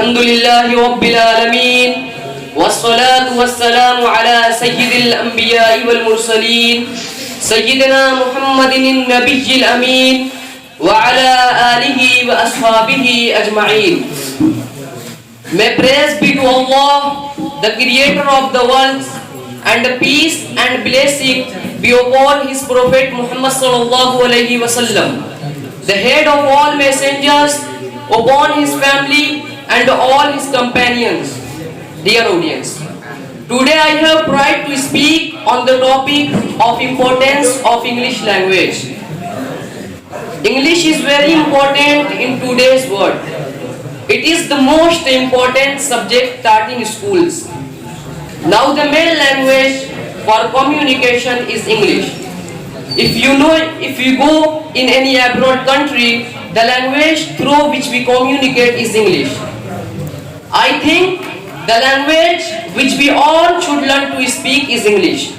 Alhamdulillahi Rabbil Alameen. Wassalatu wassalamu ala Sayyidil Anbiya'i wal Mursaleen Sayyidina Muhammadin Nabiyyil Ameen wa ala alihi wa ashabihi ajma'een. May praise be to Allah, the creator of the world, and the peace and blessing be upon his prophet Muhammad sallallahu alaihi wasallam, the head of all messengers, upon his family and all his companions. Dear audience, today I have pride to speak on the topic of importance of English language. English is very important in today's world. It is the most important subject taught in schools. Now the main language for communication is English. If you go in any abroad country, the language through which we communicate is English. I think the language which we all should learn to speak is English.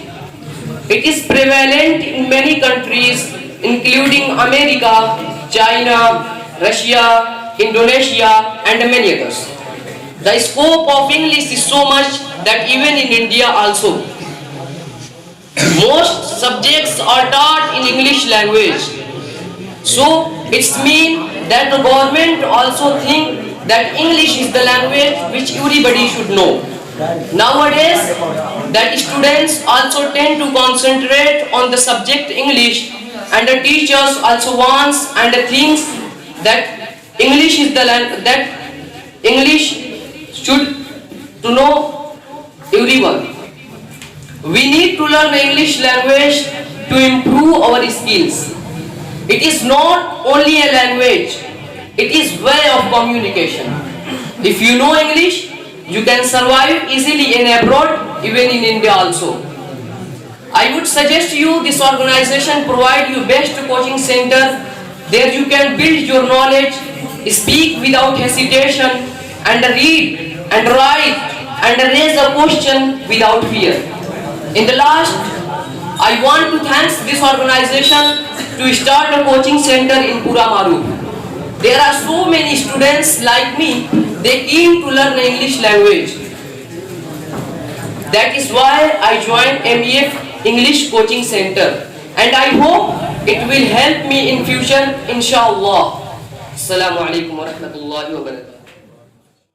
It is prevalent in many countries including America, China, Russia, Indonesia and many others. The scope of English is so much that even in India also, most subjects are taught in English language. So it's mean that the government also think that English is the language which everybody should know. Nowadays, that students also tend to concentrate on the subject English, and the teachers also wants and thinks that English is the that English should to know everyone. We need to learn the English language to improve our skills. It is not only a language, it is way of communication. If you know English, you can survive easily in abroad, even in India also. I would suggest you this organization provide you best coaching center. There you can build your knowledge, speak without hesitation, and read and write and raise a question without fear. In the last, I want to thank this organization to start a coaching center in Pura Maru. There are so many students like me, they keen to learn the English language. That is why I joined MEF English Coaching Center, and I hope it will help me in future, inshallah. Assalamu alaikum wa rahmatullahi wa barakatuh.